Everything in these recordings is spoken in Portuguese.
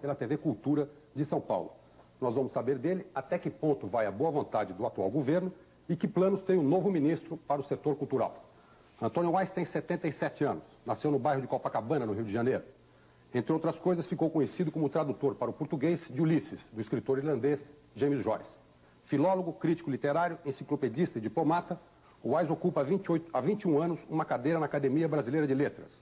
pela TV Cultura de São Paulo. Nós vamos saber dele até que ponto vai a boa vontade do atual governo e que planos tem o novo ministro para o setor cultural. Antônio Wise tem 77 anos, nasceu no bairro de Copacabana, no Rio de Janeiro. Entre outras coisas, ficou conhecido como tradutor para o português de Ulisses, do escritor irlandês James Joyce. Filólogo, crítico literário, enciclopedista e diplomata, Wise ocupa há 21 anos uma cadeira na Academia Brasileira de Letras.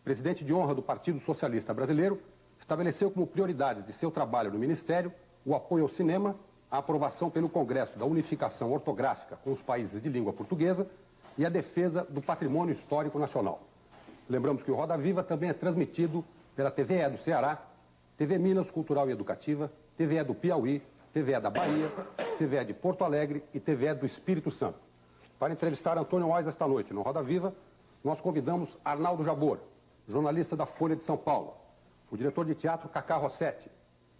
Presidente de honra do Partido Socialista Brasileiro, estabeleceu como prioridades de seu trabalho no Ministério o apoio ao cinema, a aprovação pelo Congresso da unificação ortográfica com os países de língua portuguesa e a defesa do patrimônio histórico nacional. Lembramos que o Roda Viva também é transmitido pela TVE do Ceará, TV Minas Cultural e Educativa, TVE do Piauí, TVE da Bahia, TVE de Porto Alegre e TVE do Espírito Santo. Para entrevistar Antônio Wise esta noite no Roda Viva, nós convidamos Arnaldo Jabor, jornalista da Folha de São Paulo, o diretor de teatro Cacá Rossetti,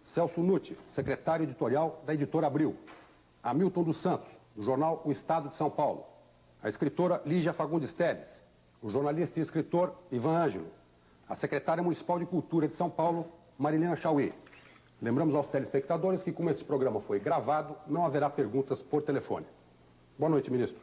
Celso Nutti, secretário editorial da Editora Abril, Hamilton dos Santos, do jornal O Estado de São Paulo, a escritora Lígia Fagundes Telles, o jornalista e escritor Ivan Ângelo, a secretária municipal de Cultura de São Paulo, Marilena Chauí. Lembramos aos telespectadores que, como esse programa foi gravado, não haverá perguntas por telefone. Boa noite, ministro.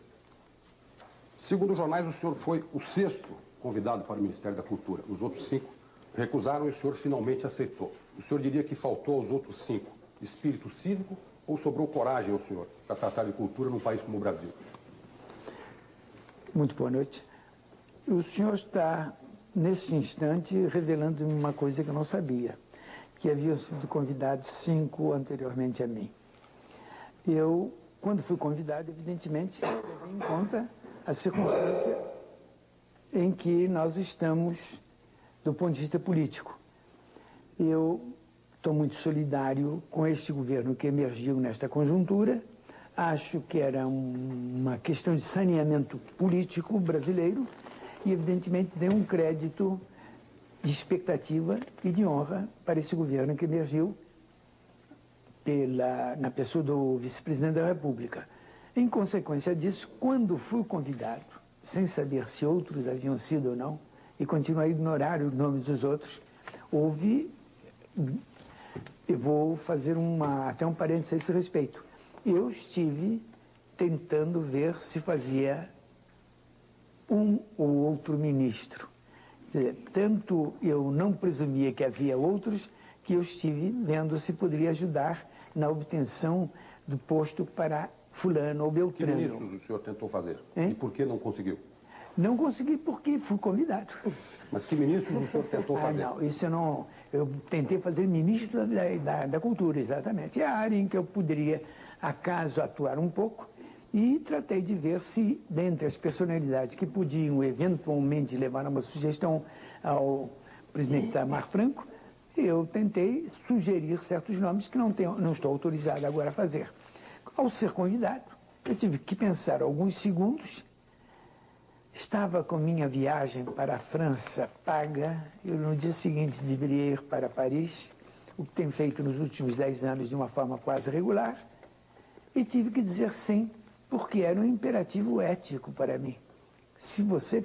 Segundo os jornais, o senhor foi o 6º convidado para o Ministério da Cultura. Os outros 5 recusaram e o senhor finalmente aceitou. O senhor diria que faltou aos outros 5 espírito cívico ou sobrou coragem ao senhor para tratar de cultura num país como o Brasil? Muito boa noite. O senhor está, nesse instante, revelando uma coisa que eu não sabia, que haviam sido convidados 5 anteriormente a mim. Eu, quando fui convidado, evidentemente, levei em conta a circunstância em que nós estamos do ponto de vista político. Eu estou muito solidário com este governo que emergiu nesta conjuntura. Acho que era uma questão de saneamento político brasileiro e, evidentemente, dei um crédito de expectativa e de honra para esse governo que emergiu na pessoa do vice-presidente da República. Em consequência disso, quando fui convidado, sem saber se outros haviam sido ou não, e continuei a ignorar os nomes dos outros, houve... Eu vou fazer até um parênteses a esse respeito. Eu estive tentando ver se fazia um ou outro ministro. Quer dizer, tanto eu não presumia que havia outros, que eu estive vendo se poderia ajudar na obtenção do posto para fulano ou beltrano. Que ministros o senhor tentou fazer? Hein? E por que não conseguiu? Não consegui porque fui convidado. Mas que ministros o senhor tentou fazer? Não, isso eu não... Eu tentei fazer ministro da Cultura, exatamente. É a área em que eu poderia, acaso, atuar um pouco, e tratei de ver se, dentre as personalidades que podiam eventualmente levar uma sugestão ao presidente Itamar Franco, eu tentei sugerir certos nomes que não estou autorizado agora a fazer. Ao ser convidado, eu tive que pensar alguns segundos. Estava com minha viagem para a França paga, eu no dia seguinte deveria ir para Paris, o que tenho feito nos últimos 10 anos de uma forma quase regular, e tive que dizer sim, porque era um imperativo ético para mim. Se você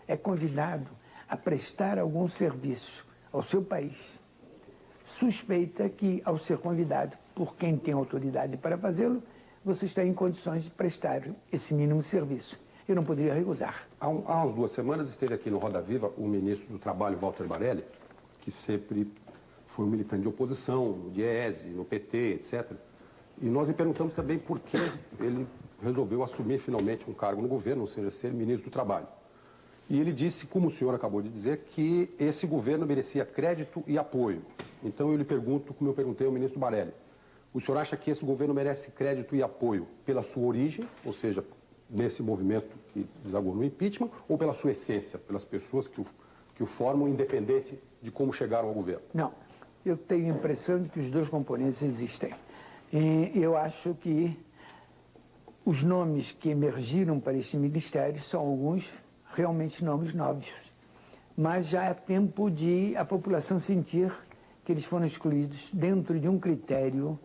é convidado a prestar algum serviço ao seu país, suspeita que, ao ser convidado por quem tem autoridade para fazê-lo, você está em condições de prestar esse mínimo serviço. Eu não poderia recusar. Há umas 2 semanas esteve aqui no Roda Viva o ministro do Trabalho, Walter Marelli, que sempre foi um militante de oposição, no DIEESE, no PT, etc. E nós lhe perguntamos também por que ele resolveu assumir finalmente um cargo no governo, ou seja, ser ministro do Trabalho. E ele disse, como o senhor acabou de dizer, que esse governo merecia crédito e apoio. Então eu lhe pergunto, como eu perguntei ao ministro Marelli, o senhor acha que esse governo merece crédito e apoio pela sua origem, ou seja, nesse movimento que desagou no impeachment, ou pela sua essência, pelas pessoas que o formam, independente de como chegaram ao governo? Não, eu tenho a impressão de que os 2 componentes existem. E eu acho que os nomes que emergiram para este ministério são alguns realmente nomes novos. Mas já é tempo de a população sentir que eles foram escolhidos dentro de um critério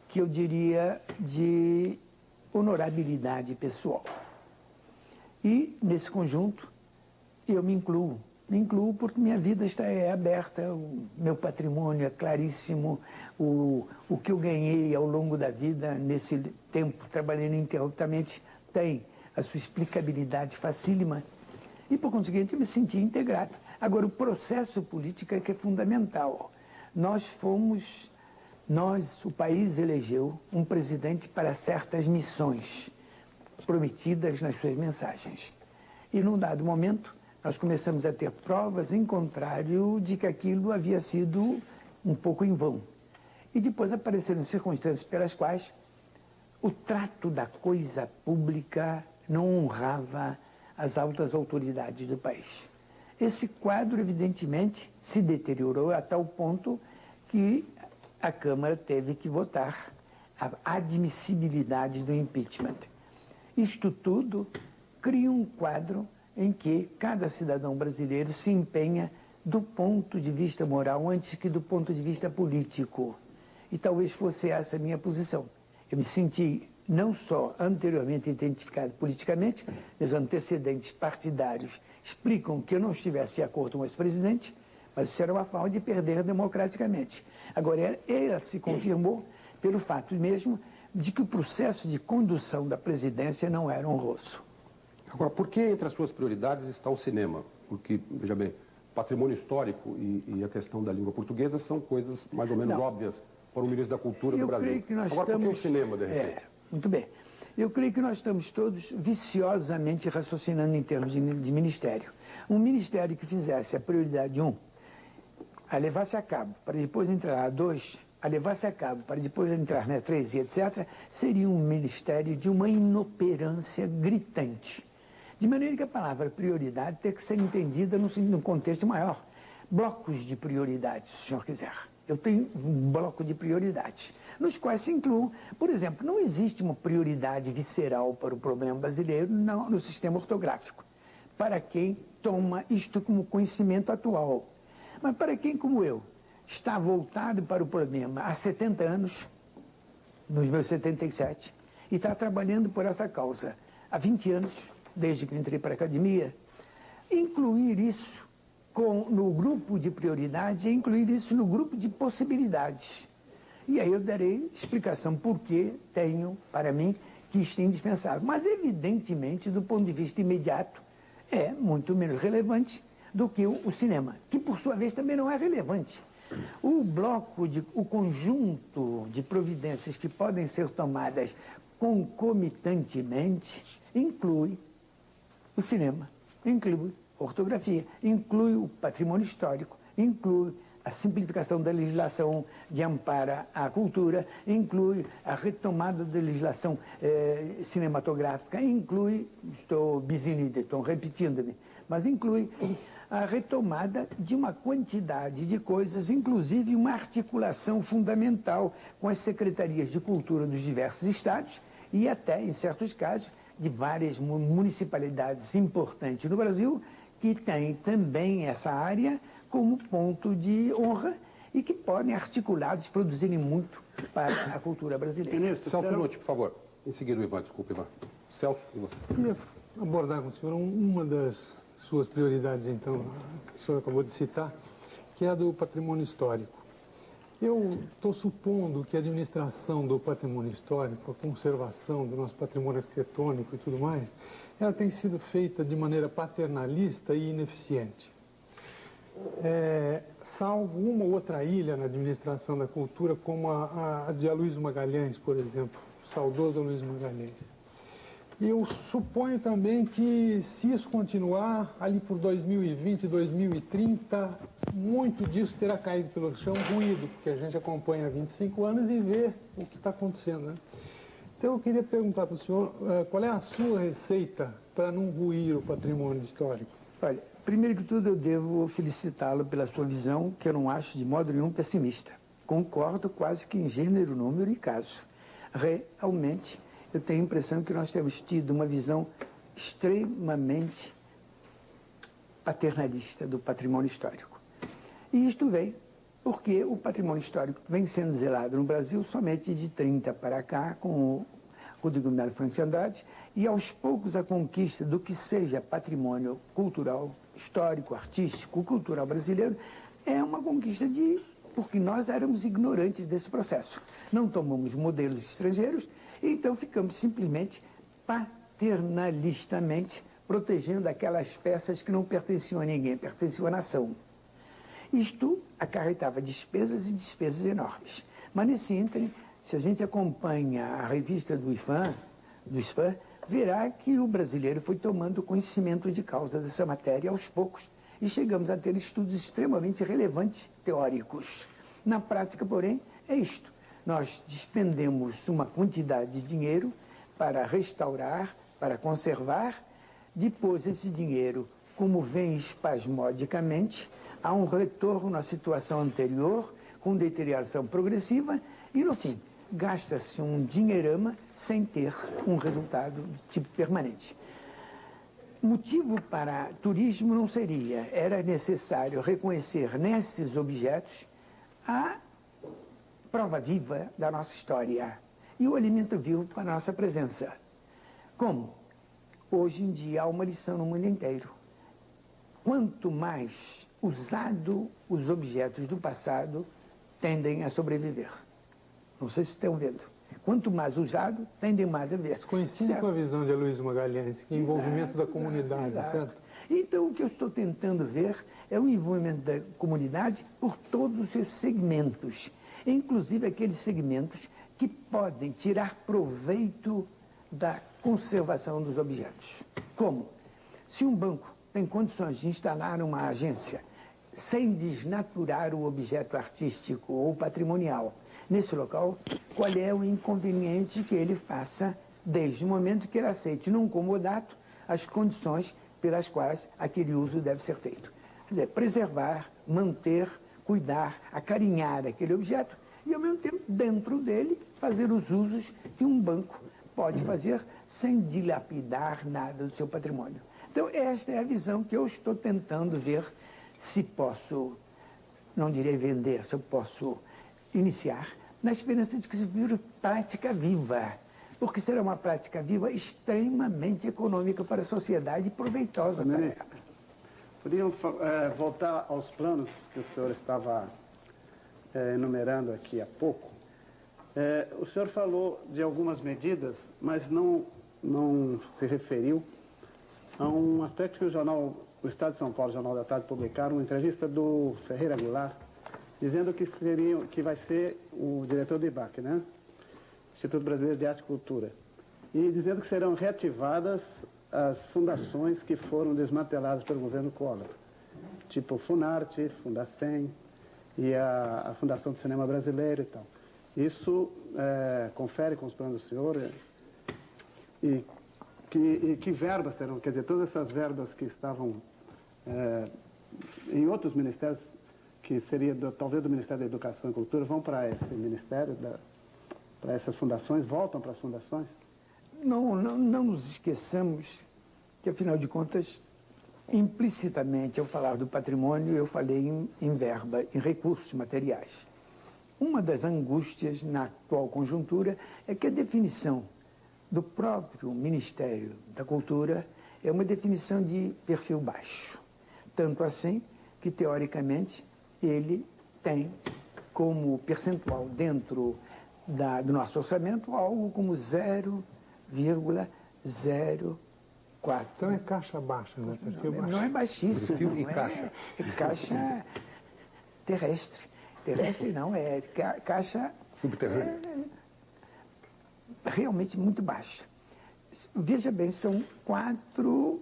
que eu diria de honorabilidade pessoal. E, nesse conjunto, eu me incluo, Me incluo porque minha vida é aberta, o meu patrimônio é claríssimo, o que eu ganhei ao longo da vida, nesse tempo trabalhando ininterruptamente, tem a sua explicabilidade facílima e, por conseguinte, eu me senti integrado. Agora, o processo político é que é fundamental. O país elegeu um presidente para certas missões prometidas nas suas mensagens. E, num dado momento, nós começamos a ter provas em contrário de que aquilo havia sido um pouco em vão. E depois apareceram circunstâncias pelas quais o trato da coisa pública não honrava as altas autoridades do país. Esse quadro, evidentemente, se deteriorou a tal ponto que a Câmara teve que votar a admissibilidade do impeachment. Isto tudo cria um quadro em que cada cidadão brasileiro se empenha do ponto de vista moral antes que do ponto de vista político. E talvez fosse essa a minha posição. Eu me senti não só anteriormente identificado politicamente, meus antecedentes partidários explicam que eu não estivesse de acordo com esse presidente, mas isso era uma forma de perder democraticamente. Agora, ela se confirmou pelo fato mesmo de que o processo de condução da presidência não era honroso. Agora, por que entre as suas prioridades está o cinema? Porque, veja bem, patrimônio histórico e a questão da língua portuguesa são coisas mais ou menos óbvias para o ministro da Cultura do Brasil. Creio que nós Agora, estamos... por que o cinema, de repente? Muito bem. Eu creio que nós estamos todos viciosamente raciocinando em termos de ministério. Um ministério que fizesse a prioridade 1, a levar-se a cabo, para depois entrar a 2, a levar-se a cabo, para depois entrar na 3 e etc., seria um ministério de uma inoperância gritante. De maneira que a palavra prioridade tem que ser entendida num contexto maior. Blocos de prioridades, se o senhor quiser. Eu tenho um bloco de prioridades, nos quais se incluem, por exemplo, não existe uma prioridade visceral para o problema brasileiro no sistema ortográfico, para quem toma isto como conhecimento atual. Mas para quem, como eu, está voltado para o problema há 70 anos, nos meus 77, e está trabalhando por essa causa há 20 anos, desde que entrei para a academia, incluir isso no grupo de prioridades e incluir isso no grupo de possibilidades. E aí eu darei explicação por que tenho, para mim, que isto é indispensável. Mas, evidentemente, do ponto de vista imediato, é muito menos relevante do que o cinema, que, por sua vez, também não é relevante. O conjunto de providências que podem ser tomadas concomitantemente inclui o cinema, inclui a ortografia, inclui o patrimônio histórico, inclui a simplificação da legislação de amparo à cultura, inclui a retomada da legislação cinematográfica, inclui, estou repetindo-me, mas inclui a retomada de uma quantidade de coisas, inclusive uma articulação fundamental com as secretarias de cultura dos diversos estados e até, em certos casos, de várias municipalidades importantes no Brasil, que têm também essa área como ponto de honra e que podem, articulados, produzirem muito para a cultura brasileira. Ministro, Celso Nutti, por favor. Em seguida o Ivan, desculpe, Ivan. Celso, e você? Eu queria abordar com o senhor uma das suas prioridades, então, que o senhor acabou de citar, que é a do patrimônio histórico. Eu estou supondo que a administração do patrimônio histórico, a conservação do nosso patrimônio arquitetônico e tudo mais, ela tem sido feita de maneira paternalista e ineficiente. Salvo uma ou outra ilha na administração da cultura, como a de Aloysio Magalhães, por exemplo, o saudoso Aloysio Magalhães. E eu suponho também que, se isso continuar, ali por 2020, 2030, muito disso terá caído pelo chão, ruído, porque a gente acompanha há 25 anos e vê o que está acontecendo, né? Então, eu queria perguntar para o senhor, qual é a sua receita para não ruir o patrimônio histórico? Olha, primeiro que tudo, eu devo felicitá-lo pela sua visão, que eu não acho de modo nenhum pessimista. Concordo quase que em gênero, número e caso. Realmente, eu tenho a impressão que nós temos tido uma visão extremamente paternalista do patrimônio histórico. E isto vem porque o patrimônio histórico vem sendo zelado no Brasil somente de 30 para cá, com o Rodrigo Melo Franco de Andrade, e aos poucos a conquista do que seja patrimônio cultural histórico, artístico, cultural brasileiro é uma conquista porque nós éramos ignorantes desse processo. Não tomamos modelos estrangeiros, então ficamos simplesmente paternalistamente protegendo aquelas peças que não pertenciam a ninguém, pertenciam à nação. Isto acarretava despesas e despesas enormes. Mas nesse ínterim, se a gente acompanha a revista do IFAM, verá que o brasileiro foi tomando conhecimento de causa dessa matéria aos poucos e chegamos a ter estudos extremamente relevantes teóricos. Na prática, porém, é isto. Nós despendemos uma quantidade de dinheiro para restaurar, para conservar, depois esse dinheiro, como vem espasmodicamente, há um retorno à situação anterior, com deterioração progressiva, e no fim, gasta-se um dinheirama sem ter um resultado de tipo permanente. Motivo para turismo não seria, era necessário reconhecer nesses objetos a prova viva da nossa história e o alimento vivo para a nossa presença. Como? Hoje em dia há uma lição no mundo inteiro. Quanto mais usado os objetos do passado tendem a sobreviver. Não sei se estão vendo. Quanto mais usado, tendem mais a ver. Coincide com a visão de Aloysio Magalhães, que é envolvimento da comunidade, certo? Então, o que eu estou tentando ver é o envolvimento da comunidade por todos os seus segmentos, inclusive aqueles segmentos que podem tirar proveito da conservação dos objetos. Como? Se um banco tem condições de instalar uma agência sem desnaturar o objeto artístico ou patrimonial nesse local, qual é o inconveniente que ele faça desde o momento que ele aceite num comodato as condições pelas quais aquele uso deve ser feito? Quer dizer, preservar, manter, cuidar, acarinhar aquele objeto e, ao mesmo tempo, dentro dele, fazer os usos que um banco pode fazer sem dilapidar nada do seu patrimônio. Então, esta é a visão que eu estou tentando ver se posso, não direi vender, se eu posso iniciar, na esperança de que se vire prática viva, porque será uma prática viva extremamente econômica para a sociedade e proveitosa para ela. Poderiam voltar aos planos que o senhor estava enumerando aqui há pouco. O senhor falou de algumas medidas, mas não se referiu a um aspecto que o Estado de São Paulo, o Jornal da Tarde, publicaram uma entrevista do Ferreira Goulart, dizendo que vai ser o diretor do IBAC, né? Instituto Brasileiro de Arte e Cultura, e dizendo que serão reativadas as fundações que foram desmanteladas pelo governo Collor, tipo Funarte, Fundacem e a Fundação do Cinema Brasileiro e tal. Isso confere com os planos do senhor e que verbas terão, quer dizer, todas essas verbas que estavam em outros ministérios, que seria talvez do Ministério da Educação e Cultura, vão para esse ministério, para essas fundações, voltam para as fundações? Não nos esqueçamos que, afinal de contas, implicitamente, ao falar do patrimônio, eu falei em verba, em recursos materiais. Uma das angústias na atual conjuntura é que a definição do próprio Ministério da Cultura é uma definição de perfil baixo. Tanto assim que, teoricamente, ele tem como percentual dentro do nosso orçamento algo como 0,04. Então é caixa baixa, né? Perfil baixo. Não é baixíssimo. Perfil e caixa. É caixa terrestre. Terrestre não, é caixa Subterrâneo. Realmente muito baixa. Veja bem, são 4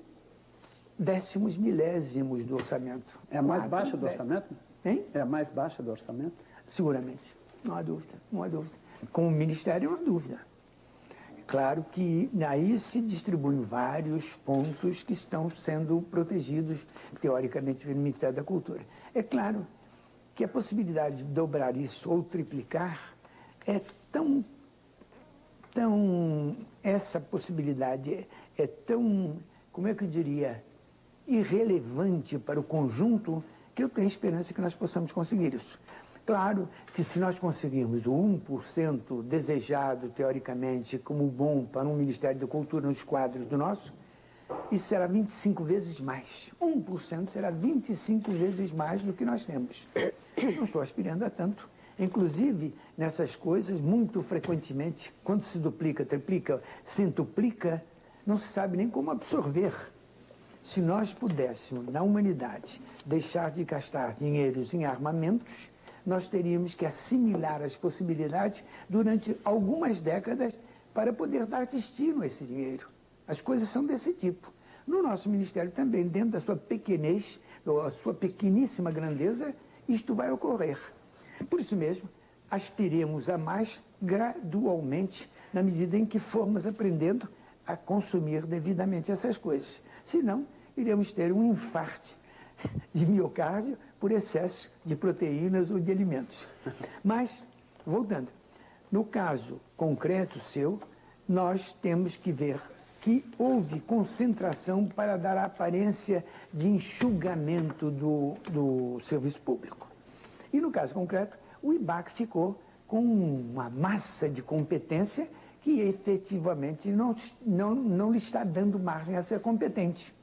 décimos milésimos do orçamento. É a mais baixa do orçamento? Hein? É a mais baixa do orçamento? Seguramente, não há dúvida, não há dúvida. Com o Ministério, não há dúvida. Claro que aí se distribuem vários pontos que estão sendo protegidos, teoricamente, pelo Ministério da Cultura. É claro que a possibilidade de dobrar isso ou triplicar é essa possibilidade é tão, como é que eu diria, irrelevante para o conjunto, que eu tenho esperança que nós possamos conseguir isso. Claro que se nós conseguirmos o 1% desejado, teoricamente, como bom para um Ministério da Cultura nos quadros do nosso, isso será 25 vezes mais. 1% será 25 vezes mais do que nós temos. Não estou aspirando a tanto. Inclusive, nessas coisas, muito frequentemente, quando se duplica, triplica, centuplica, não se sabe nem como absorver. Se nós pudéssemos, na humanidade, deixar de gastar dinheiros em armamentos, nós teríamos que assimilar as possibilidades durante algumas décadas para poder dar destino a esse dinheiro. As coisas são desse tipo. No nosso Ministério também, dentro da sua pequenez, ou a sua pequeníssima grandeza, isto vai ocorrer. Por isso mesmo, aspiremos a mais gradualmente, na medida em que formos aprendendo a consumir devidamente essas coisas. Senão, iremos ter um infarte de miocárdio por excesso de proteínas ou de alimentos. Mas, voltando, no caso concreto seu, nós temos que ver que houve concentração para dar a aparência de enxugamento do serviço público. E no caso concreto, o IBAC ficou com uma massa de competência que efetivamente não lhe está dando margem a ser competente.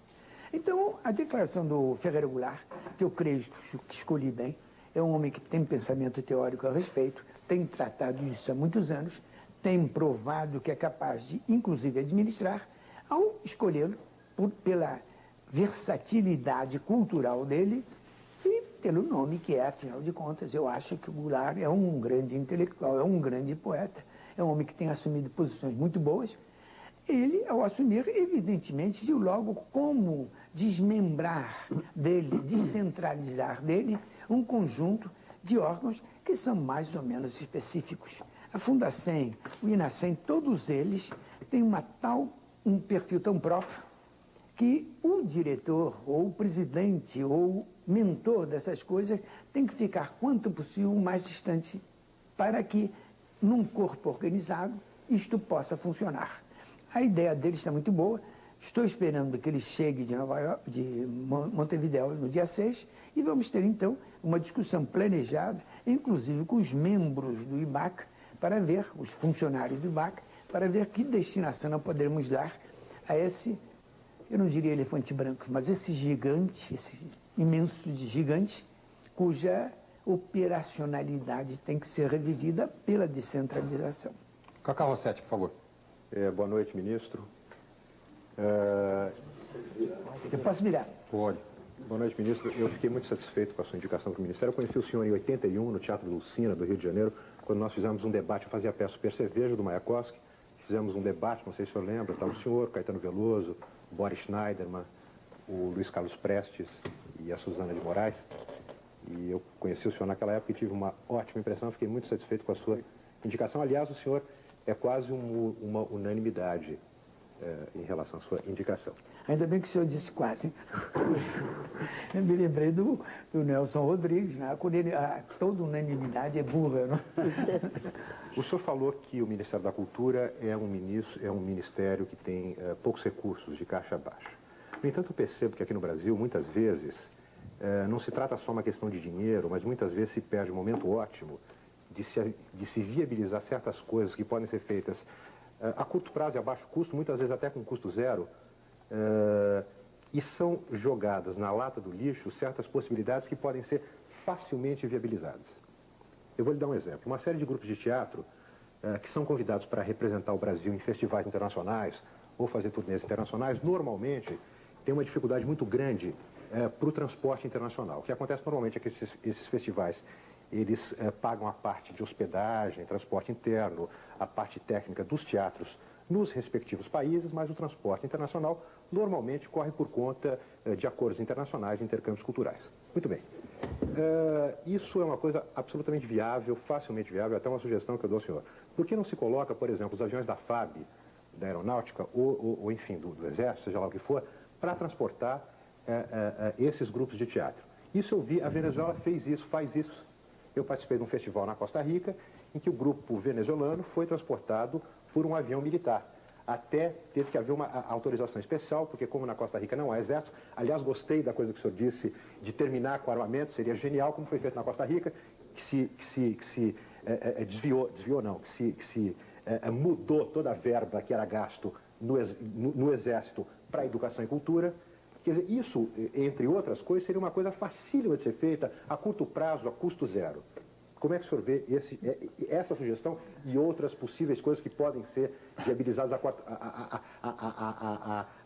Então, a declaração do Ferreira Goulart, que eu creio que escolhi bem, é um homem que tem pensamento teórico a respeito, tem tratado isso há muitos anos, tem provado que é capaz de, inclusive, administrar, ao escolhê-lo pela versatilidade cultural dele e pelo nome que é, afinal de contas. Eu acho que o Goulart é um grande intelectual, é um grande poeta, é um homem que tem assumido posições muito boas. Ele, ao assumir, evidentemente, viu logo como desmembrar dele, descentralizar dele, um conjunto de órgãos que são mais ou menos específicos. A Fundacem, o Inacem, todos eles têm um perfil tão próprio que o diretor, ou o presidente, ou o mentor dessas coisas tem que ficar, quanto possível, mais distante para que, num corpo organizado, isto possa funcionar. A ideia dele está muito boa. Estou esperando que ele chegue de Montevidéu no dia 6 e vamos ter, então, uma discussão planejada, inclusive com os membros do IBAC, para ver, os funcionários do IBAC, para ver que destinação nós poderemos dar a esse, eu não diria elefante branco, mas esse gigante, esse imenso gigante, cuja operacionalidade tem que ser revivida pela descentralização. Cacá Rossetti, por favor. Boa noite, ministro. Eu posso virar? Pode. Boa noite, ministro. Eu fiquei muito satisfeito com a sua indicação para o Ministério. Eu conheci o senhor em 81, no Teatro Lucina, do Rio de Janeiro, quando nós fizemos um debate. Eu fazia a peça Percevejo, do Mayakovsky. Fizemos um debate, não sei se o senhor lembra, estava o senhor, Caetano Veloso, Boris Schneiderman, o Luiz Carlos Prestes e a Suzana de Moraes. E eu conheci o senhor naquela época e tive uma ótima impressão. Fiquei muito satisfeito com a sua indicação. Aliás, o senhor é quase uma unanimidade em relação à sua indicação. Ainda bem que o senhor disse quase. Eu me lembrei do Nelson Rodrigues, né? Quando toda unanimidade é burra, não? O senhor falou que o Ministério da Cultura é um ministério que tem poucos recursos, de caixa baixa. No entanto, eu percebo que aqui no Brasil, muitas vezes, não se trata só uma questão de dinheiro, mas muitas vezes se perde um momento ótimo de se viabilizar certas coisas que podem ser feitas a curto prazo e a baixo custo, muitas vezes até com custo zero, e são jogadas na lata do lixo certas possibilidades que podem ser facilmente viabilizadas. Eu vou lhe dar um exemplo. Uma série de grupos de teatro que são convidados para representar o Brasil em festivais internacionais ou fazer turnês internacionais, normalmente tem uma dificuldade muito grande para o transporte internacional. O que acontece normalmente é que esses festivais eles pagam a parte de hospedagem, transporte interno, a parte técnica dos teatros nos respectivos países, mas o transporte internacional normalmente corre por conta de acordos internacionais de intercâmbios culturais. Muito bem. Isso é uma coisa absolutamente viável, facilmente viável, até uma sugestão que eu dou ao senhor. Por que não se coloca, por exemplo, os aviões da FAB, da Aeronáutica, ou enfim, do Exército, seja lá o que for, para transportar esses grupos de teatro? Isso eu vi, a Venezuela fez isso, faz isso. Eu participei de um festival na Costa Rica, em que o grupo venezuelano foi transportado por um avião militar. Até teve que haver uma autorização especial, porque como na Costa Rica não há exército, aliás, gostei da coisa que o senhor disse, de terminar com o armamento, seria genial, como foi feito na Costa Rica, que se mudou toda a verba que era gasto no exército para a educação e cultura. Quer dizer, isso, entre outras coisas, seria uma coisa facílima de ser feita a curto prazo, a custo zero. Como é que o senhor vê essa sugestão e outras possíveis coisas que podem ser viabilizadas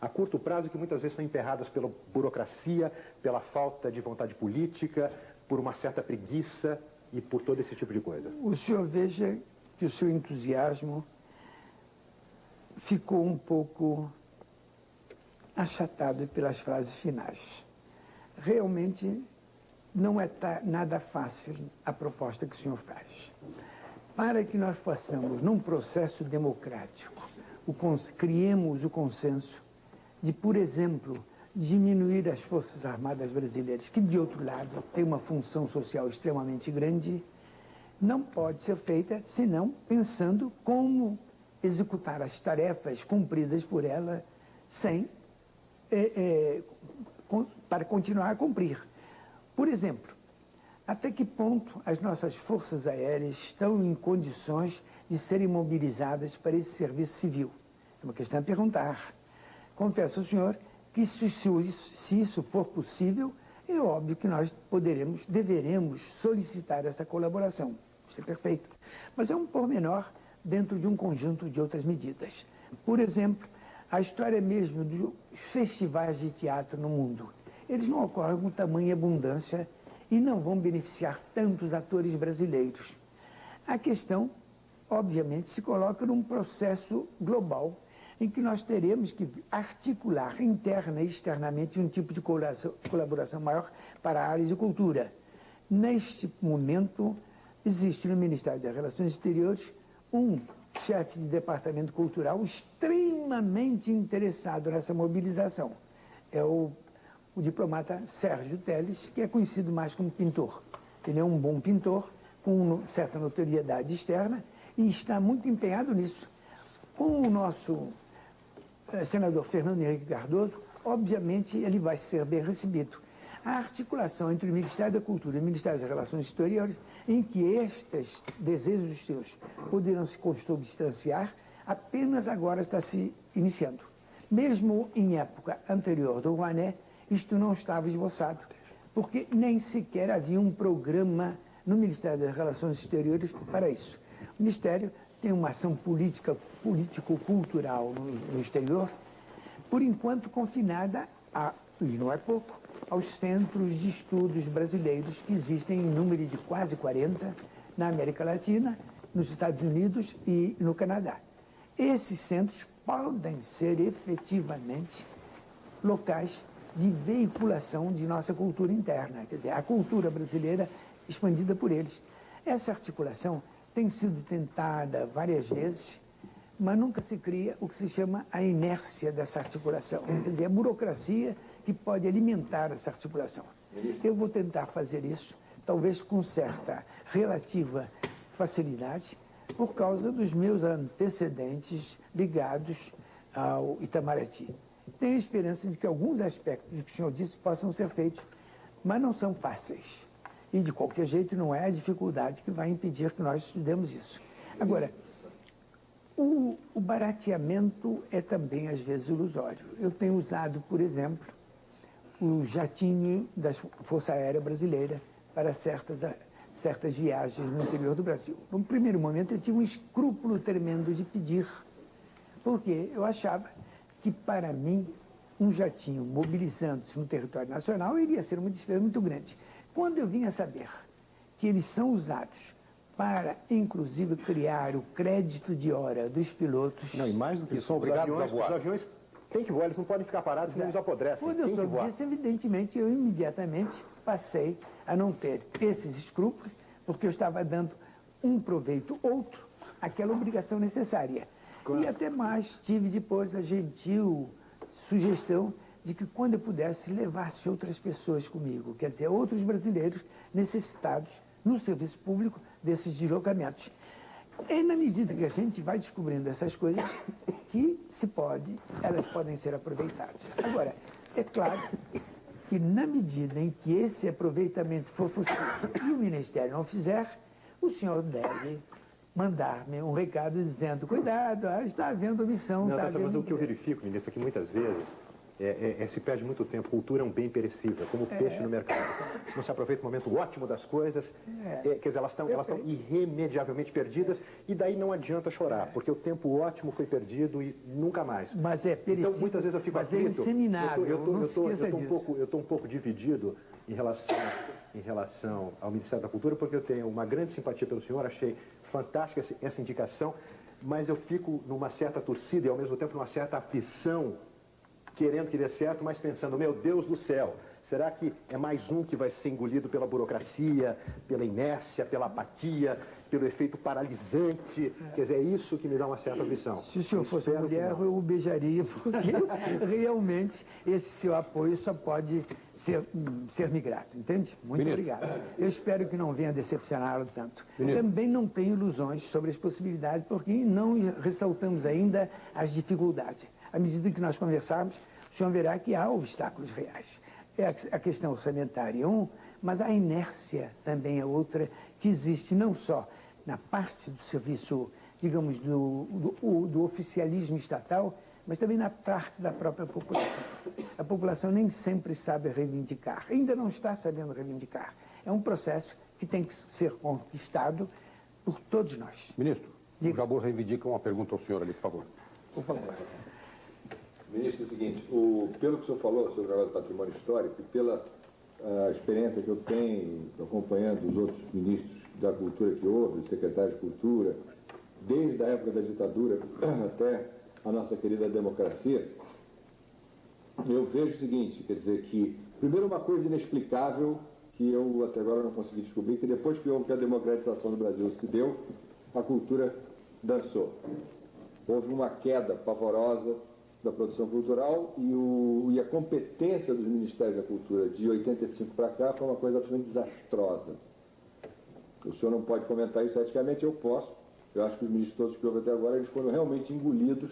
a curto prazo e que muitas vezes são emperradas pela burocracia, pela falta de vontade política, por uma certa preguiça e por todo esse tipo de coisa? O senhor veja que o seu entusiasmo ficou um pouco achatado pelas frases finais. Realmente não é nada fácil a proposta que o senhor faz. Para que nós façamos, num processo democrático, criemos o consenso de, por exemplo, diminuir as Forças Armadas brasileiras, que, de outro lado, têm uma função social extremamente grande, não pode ser feita senão pensando como executar as tarefas cumpridas por ela para continuar a cumprir. Por exemplo, até que ponto as nossas forças aéreas estão em condições de serem mobilizadas para esse serviço civil? É uma questão a perguntar. Confesso ao senhor que se isso for possível, é óbvio que nós deveremos solicitar essa colaboração. Isso é perfeito. Mas é um pormenor dentro de um conjunto de outras medidas. Por exemplo, a história mesmo dos festivais de teatro no mundo. Eles não ocorrem com tamanha abundância e não vão beneficiar tantos atores brasileiros. A questão, obviamente, se coloca num processo global em que nós teremos que articular interna e externamente um tipo de colaboração maior para áreas de cultura. Neste momento, existe no Ministério das Relações Exteriores um chefe de departamento cultural extremamente interessado nessa mobilização. É o diplomata Sérgio Teles, que é conhecido mais como pintor. Ele é um bom pintor, com certa notoriedade externa, e está muito empenhado nisso. Com o nosso senador Fernando Henrique Cardoso, obviamente ele vai ser bem recebido. A articulação entre o Ministério da Cultura e o Ministério das Relações Exteriores, em que estes desejos seus poderão se consubstanciar, apenas agora está se iniciando. Mesmo em época anterior do Rouanet, isto não estava esboçado, porque nem sequer havia um programa no Ministério das Relações Exteriores para isso. O Ministério tem uma ação político-cultural no exterior, por enquanto confinada, e não é pouco, aos centros de estudos brasileiros que existem em número de quase 40 na América Latina, nos Estados Unidos e no Canadá. Esses centros podem ser efetivamente locais de veiculação de nossa cultura interna, quer dizer, a cultura brasileira expandida por eles. Essa articulação tem sido tentada várias vezes, mas nunca se cria o que se chama a inércia dessa articulação, quer dizer, a burocracia que pode alimentar essa articulação. Eu vou tentar fazer isso, talvez com certa relativa facilidade, por causa dos meus antecedentes ligados ao Itamaraty. Tenho esperança de que alguns aspectos que o senhor disse possam ser feitos, mas não são fáceis. E, de qualquer jeito, não é a dificuldade que vai impedir que nós estudemos isso. Agora, o barateamento é também, às vezes, ilusório. Eu tenho usado, por exemplo, o jatinho da Força Aérea Brasileira para certas viagens no interior do Brasil. No primeiro momento, eu tive um escrúpulo tremendo de pedir, porque eu achava que, para mim, um jatinho mobilizando-se no território nacional iria ser uma despesa muito grande. Quando eu vim a saber que eles são usados para, inclusive, criar o crédito de hora dos pilotos... Não, e mais do que isso, os aviões têm que voar, eles não podem ficar parados, senão eles apodrecem. Quando eu soube disso, evidentemente, eu imediatamente passei a não ter esses escrúpulos, porque eu estava dando um proveito outro àquela obrigação necessária. Claro. E até mais, tive depois a gentil sugestão de que, quando eu pudesse, levasse outras pessoas comigo, quer dizer, outros brasileiros necessitados no serviço público desses deslocamentos. É na medida que a gente vai descobrindo essas coisas que elas podem ser aproveitadas. Agora, é claro que, na medida em que esse aproveitamento for possível e o Ministério não fizer, o senhor deve mandar-me um recado dizendo: cuidado, está havendo omissão. Não, mas o que eu verifico, ministro, é que muitas vezes se perde muito tempo. Cultura é um bem perecível, como peixe no mercado. Não se aproveita o momento ótimo das coisas. Quer dizer, elas estão irremediavelmente perdidas e daí não adianta chorar, porque o tempo ótimo foi perdido e nunca mais. Mas é perecível, então, muitas vezes eu fico aflito. É inseminável, eu estou um pouco dividido em relação ao Ministério da Cultura, porque eu tenho uma grande simpatia pelo senhor, achei fantástica essa indicação, mas eu fico numa certa torcida e ao mesmo tempo numa certa aflição, querendo que dê certo, mas pensando, meu Deus do céu, será que é mais um que vai ser engolido pela burocracia, pela inércia, pela apatia, pelo efeito paralisante? Quer dizer, é isso que me dá uma certa aflição. Se o senhor fosse mulher, eu o beijaria, porque realmente esse seu apoio só pode ser-me grato, entende? Muito obrigado. Eu espero que não venha decepcioná-lo tanto. Também não tenho ilusões sobre as possibilidades, porque não ressaltamos ainda as dificuldades. À medida que nós conversarmos, o senhor verá que há obstáculos reais. É a questão orçamentária mas a inércia também é outra, que existe não só na parte do serviço, digamos, do oficialismo estatal, mas também na parte da própria população. A população nem sempre sabe reivindicar, ainda não está sabendo reivindicar. É um processo que tem que ser conquistado por todos nós. Ministro, o Jabor reivindica uma pergunta ao senhor ali, por favor. Por favor. Ministro, é o seguinte, pelo que o senhor falou sobre o negócio do patrimônio histórico e pela experiência que eu tenho acompanhando os outros ministros da cultura que houve, os secretários de cultura, desde a época da ditadura até a nossa querida democracia, eu vejo o seguinte, quer dizer que, primeiro, uma coisa inexplicável que eu até agora não consegui descobrir, que depois que a democratização do Brasil se deu, a cultura dançou. Houve uma queda pavorosa da produção cultural e a competência dos Ministérios da Cultura de 85 para cá foi uma coisa absolutamente desastrosa. O senhor não pode comentar isso eticamente, eu posso. Eu acho que os ministros todos que houve até agora, eles foram realmente engolidos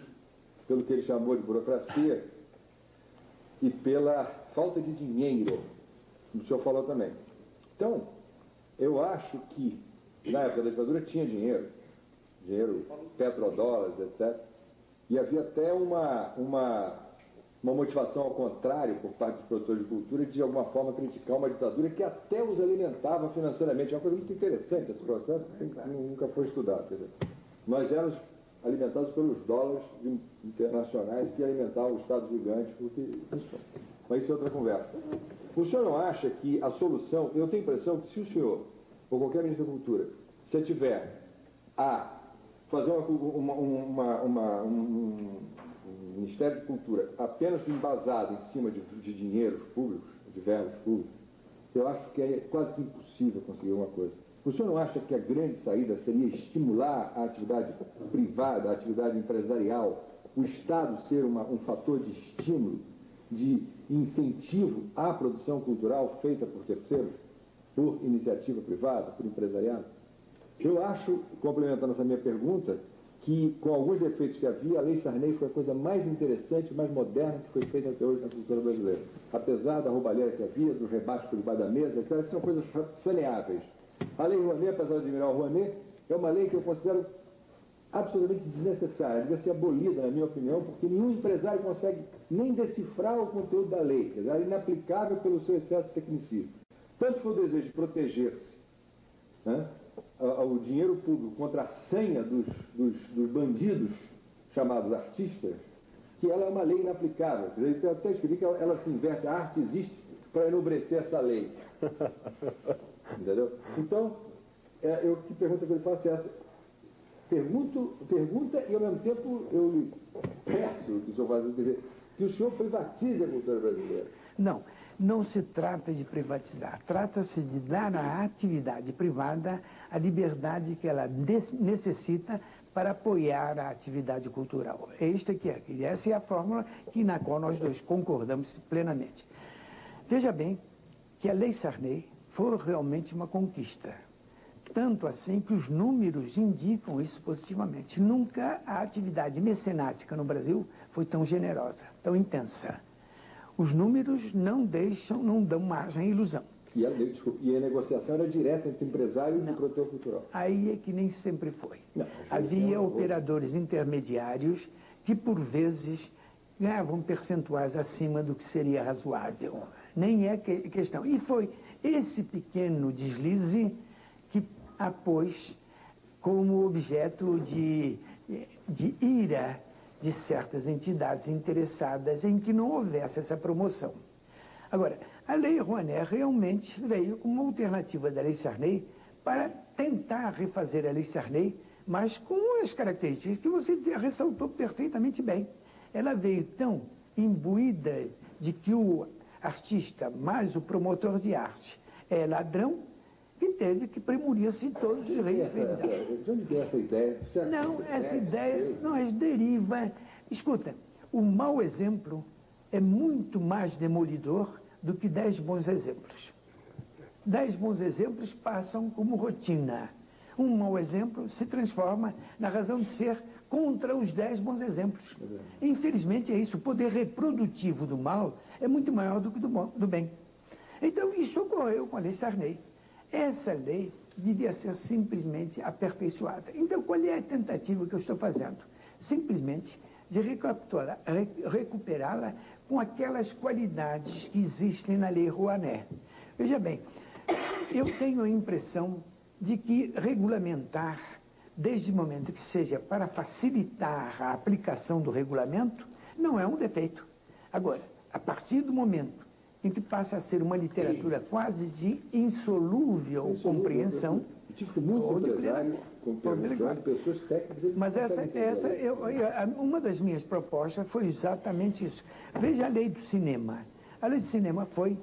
pelo que ele chamou de burocracia e pela falta de dinheiro, como o senhor falou também. Então, eu acho que na época da ditadura tinha dinheiro, petrodólares, etc., e havia até uma motivação ao contrário por parte dos produtores de cultura de alguma forma criticar uma ditadura que até os alimentava financeiramente. É uma coisa muito interessante esse processo, que nunca foi estudado. Quer dizer, nós éramos alimentados pelos dólares internacionais que alimentavam os Estados gigantes, mas isso é outra conversa. O senhor não acha que a solução, eu tenho a impressão que se o senhor, ou qualquer ministro da Cultura, se tiver a fazer um Ministério de Cultura apenas embasado em cima de dinheiros públicos, de verbos públicos, eu acho que é quase que impossível conseguir alguma coisa. O senhor não acha que a grande saída seria estimular a atividade privada, a atividade empresarial, o Estado ser um fator de estímulo, de incentivo à produção cultural feita por terceiros, por iniciativa privada, por empresariado? Eu acho, complementando essa minha pergunta, que com alguns defeitos que havia, a Lei Sarney foi a coisa mais interessante, mais moderna que foi feita até hoje na cultura brasileira. Apesar da roubalheira que havia, dos rebaixos por debaixo da mesa, etc., que são coisas saneáveis. A Lei Rouanet, apesar de admirar o Rouanet, é uma lei que eu considero absolutamente desnecessária, devia ser abolida, na minha opinião, porque nenhum empresário consegue nem decifrar o conteúdo da lei, quer dizer, ela é inaplicável pelo seu excesso de tecnicismo. Tanto foi o desejo de proteger-se, né, o dinheiro público contra a senha dos bandidos chamados artistas, que ela é uma lei inaplicável. Eu até escrevi que ela se inverte, a arte existe para enobrecer essa lei. Entendeu? Então, que pergunta que eu lhe faço é essa. Pergunta e ao mesmo tempo eu lhe peço que o senhor faça, quer dizer, que o senhor privatize a cultura brasileira. Não se trata de privatizar, trata-se de dar à atividade privada a liberdade que ela necessita para apoiar a atividade cultural. E essa é a fórmula na qual nós dois concordamos plenamente. Veja bem que a Lei Sarney foi realmente uma conquista. Tanto assim que os números indicam isso positivamente. Nunca a atividade mecenática no Brasil foi tão generosa, tão intensa. Os números não dão margem à ilusão. E a negociação era direta entre empresário e produtor cultural. Aí é que nem sempre foi. Havia operadores intermediários que, por vezes, ganhavam percentuais acima do que seria razoável. Nem é questão. E foi esse pequeno deslize que a pôs como objeto de ira de certas entidades interessadas em que não houvesse essa promoção. Agora, a Lei Rouanet realmente veio como uma alternativa da Lei Sarney para tentar refazer a Lei Sarney, mas com as características que você ressaltou perfeitamente bem. Ela veio tão imbuída de que o artista, mais o promotor de arte, é ladrão, que teve que premunir-se todos os direitos. De onde vem essa ideia? Não, essa ideia não deriva. Escuta, o mau exemplo é muito mais demolidor do que 10 bons exemplos. 10 bons exemplos passam como rotina. Um mau exemplo se transforma na razão de ser contra os 10 bons exemplos. Infelizmente é isso, o poder reprodutivo do mal é muito maior do que do bem. Então isso ocorreu com a Lei Sarney. Essa lei devia ser simplesmente aperfeiçoada. Então qual é a tentativa que eu estou fazendo? Simplesmente de recuperá-la com aquelas qualidades que existem na Lei Rouanet. Veja bem, eu tenho a impressão de que regulamentar, desde o momento que seja para facilitar a aplicação do regulamento, não é um defeito. Agora, a partir do momento em que passa a ser uma literatura quase de insolúvel compreensão, muitos empresários perguntando, pessoas técnicas... Mas uma das minhas propostas foi exatamente isso. Veja a lei do cinema. A lei do cinema foi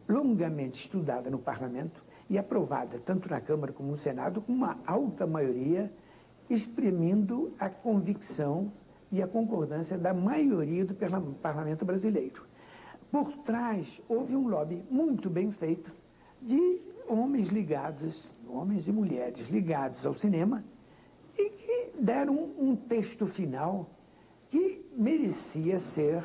longamente estudada no Parlamento e aprovada, tanto na Câmara como no Senado, com uma alta maioria, exprimindo a convicção e a concordância da maioria do Parlamento brasileiro. Por trás, houve um lobby muito bem feito de homens ligados, homens e mulheres ligados ao cinema, e que deram um texto final que merecia ser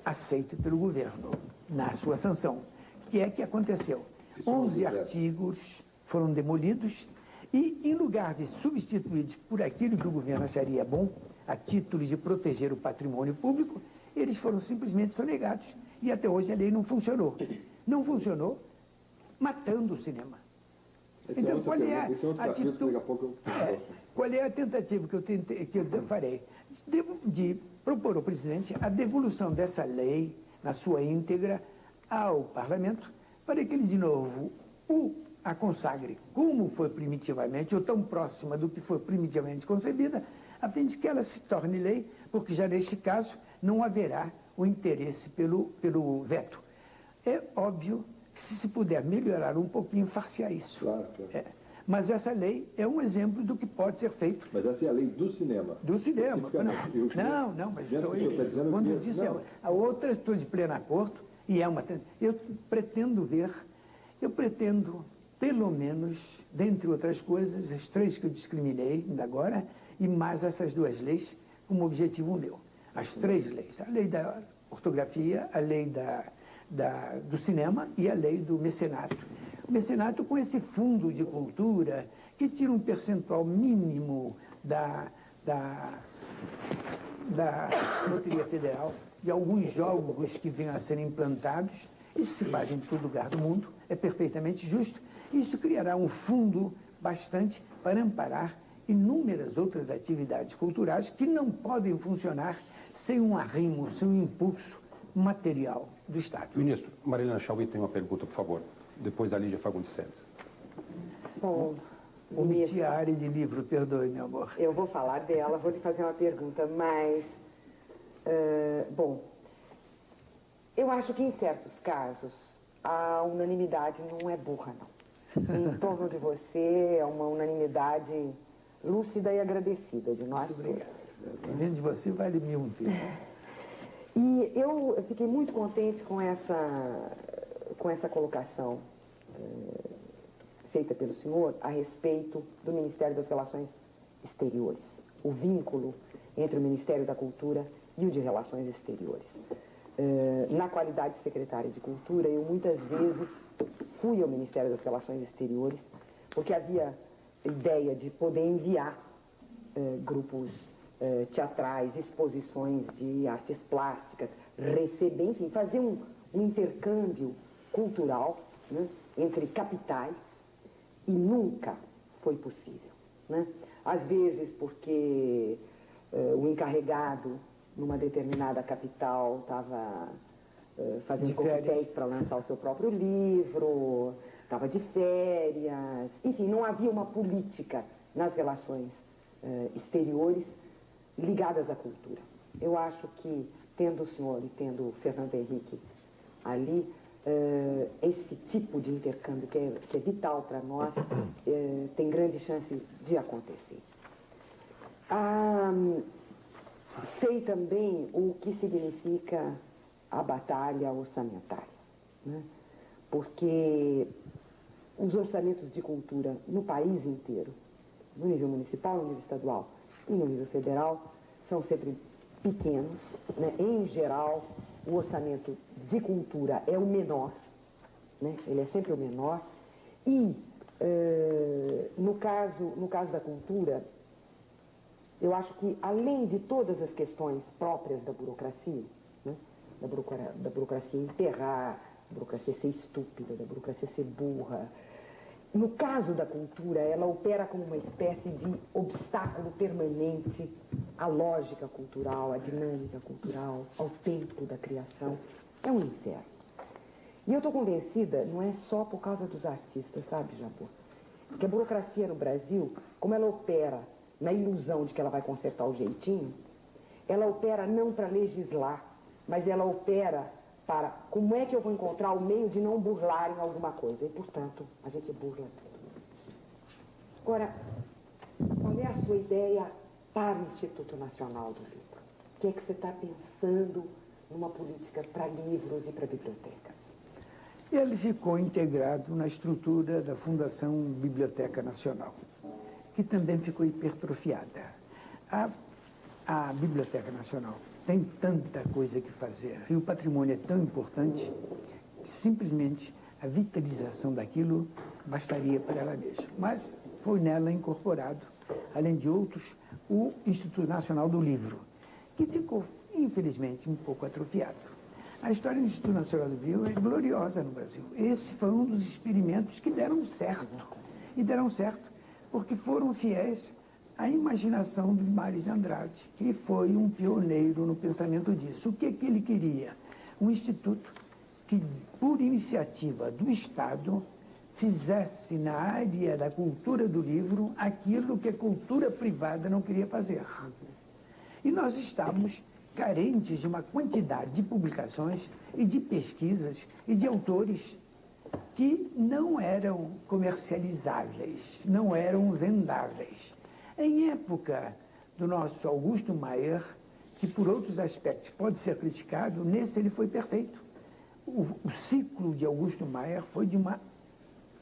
aceito pelo governo, na sua sanção. O que é que aconteceu? 11 artigos foram demolidos e, em lugar de substituídos por aquilo que o governo acharia bom, a título de proteger o patrimônio público, eles foram simplesmente sonegados. E até hoje a lei não funcionou. Não funcionou, matando o cinema. Então, qual é a tentativa que eu farei? De propor ao presidente a devolução dessa lei, na sua íntegra, ao Parlamento, para que ele, de novo, a consagre como foi primitivamente, ou tão próxima do que foi primitivamente concebida, a fim de que ela se torne lei, porque já neste caso não haverá o interesse pelo veto. É óbvio que se puder melhorar um pouquinho, far-se-á isso. Claro, claro. Mas essa lei é um exemplo do que pode ser feito. Mas essa é a lei do cinema? Do cinema. Não, mas quando eu disse a outra, estou de pleno acordo, e é uma... Eu pretendo, pelo menos, dentre outras coisas, as 3 que eu discriminei ainda agora, e mais essas 2 leis, como objetivo meu. As 3 leis. A lei da ortografia, a lei do cinema e a lei do mecenato. O mecenato com esse fundo de cultura que tira um percentual mínimo da Loteria Federal, de alguns jogos que venham a ser implantados. Isso se faz em todo lugar do mundo, é perfeitamente justo. Isso criará um fundo bastante para amparar inúmeras outras atividades culturais que não podem funcionar sem um arrimo, sem um impulso material do Estado. Ministro, Marilena Chaui tem uma pergunta, por favor, depois da Lígia Fagundes Telles. Bom, omiti a área de livro, perdoe, meu amor. Eu vou falar dela, vou lhe fazer uma pergunta, mas... bom, eu acho que em certos casos a unanimidade não é burra, não. Em torno de você é uma unanimidade lúcida e agradecida de nós todos. Vendo de você vale 1000 vezes. E eu fiquei muito contente com essa colocação feita pelo senhor a respeito do Ministério das Relações Exteriores, o vínculo entre o Ministério da Cultura e o de Relações Exteriores. Na qualidade de secretária de Cultura, eu muitas vezes fui ao Ministério das Relações Exteriores, porque havia ideia de poder enviar grupos teatrais, exposições de artes plásticas, receber, enfim, fazer um intercâmbio cultural, né, entre capitais, e nunca foi possível, né? Às vezes porque o encarregado numa determinada capital estava fazendo coquetéis para lançar o seu próprio livro, estava de férias, enfim, não havia uma política nas relações exteriores ligadas à cultura. Eu acho que, tendo o senhor e tendo o Fernando Henrique ali, esse tipo de intercâmbio que é vital para nós, tem grande chance de acontecer. Sei também o que significa a batalha orçamentária, né? Porque os orçamentos de cultura no país inteiro, no nível municipal, no nível estadual e no nível federal, são sempre pequenos, né? Em geral, o orçamento de cultura é o menor, né? Ele é sempre o menor. E, no caso da cultura, eu acho que, além de todas as questões próprias da burocracia, né? Da burocracia emperrar, da burocracia ser estúpida, da burocracia ser burra, no caso da cultura, ela opera como uma espécie de obstáculo permanente à lógica cultural, à dinâmica cultural, ao tempo da criação. É um inferno. E eu estou convencida, não é só por causa dos artistas, sabe, Jabor? Que a burocracia no Brasil, como ela opera na ilusão de que ela vai consertar o jeitinho, ela opera não para legislar, mas ela opera para como é que eu vou encontrar o meio de não burlarem alguma coisa. E, portanto, a gente burla tudo. Agora, qual é a sua ideia para o Instituto Nacional do Livro? O que é que você está pensando numa política para livros e para bibliotecas? Ele ficou integrado na estrutura da Fundação Biblioteca Nacional, que também ficou hipertrofiada. A Biblioteca Nacional tem tanta coisa que fazer e o patrimônio é tão importante que simplesmente a vitalização daquilo bastaria para ela mesma. Mas foi nela incorporado, além de outros, o Instituto Nacional do Livro, que ficou, infelizmente, um pouco atrofiado. A história do Instituto Nacional do Livro é gloriosa no Brasil. Esse foi um dos experimentos que deram certo. E deram certo porque foram fiéis à imaginação do Mário de Andrade, que foi um pioneiro no pensamento disso. O que ele queria? Um instituto que, por iniciativa do Estado, fizesse na área da cultura do livro aquilo que a cultura privada não queria fazer. E nós estamos carentes de uma quantidade de publicações e de pesquisas e de autores que não eram comercializáveis, não eram vendáveis. Em época do nosso Augusto Maier, que por outros aspectos pode ser criticado, nesse ele foi perfeito. O ciclo de Augusto Maier foi de uma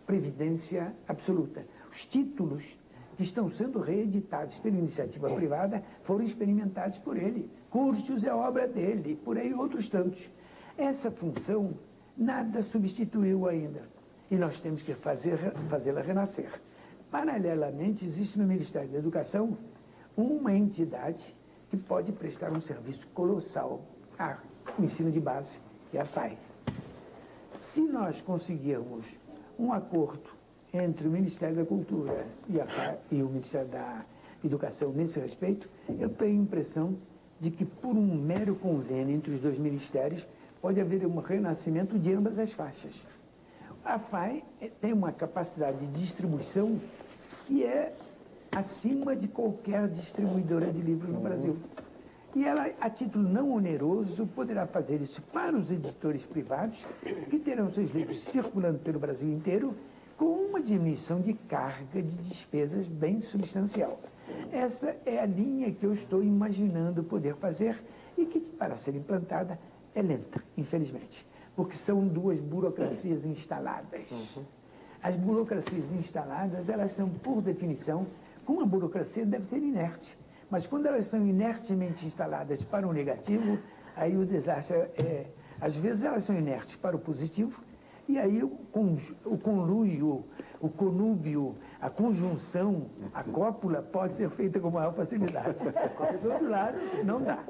previdência absoluta. Os títulos que estão sendo reeditados pela iniciativa privada foram experimentados por ele. Curtius é obra dele, por aí outros tantos. Essa função nada substituiu ainda. E nós temos que fazê-la renascer. Paralelamente, existe no Ministério da Educação uma entidade que pode prestar um serviço colossal ao ensino de base, que é a FAI. Se nós conseguirmos um acordo entre o Ministério da Cultura e a FAI e o Ministério da Educação nesse respeito, eu tenho a impressão de que, por um mero convênio entre os dois ministérios, pode haver um renascimento de ambas as faixas. A FAI tem uma capacidade de distribuição que é acima de qualquer distribuidora de livros no Brasil. E ela, a título não oneroso, poderá fazer isso para os editores privados, que terão seus livros circulando pelo Brasil inteiro, com uma diminuição de carga de despesas bem substancial. Essa é a linha que eu estou imaginando poder fazer e que, para ser implantada, é lenta, infelizmente, porque são duas burocracias instaladas. As burocracias instaladas, elas são, por definição, como a burocracia deve ser inerte. Mas quando elas são inertemente instaladas para o negativo, aí o desastre às vezes elas são inertes para o positivo E aí o conluio, o conúbio, a conjunção, a cópula pode ser feita com maior facilidade. Do outro lado, não dá.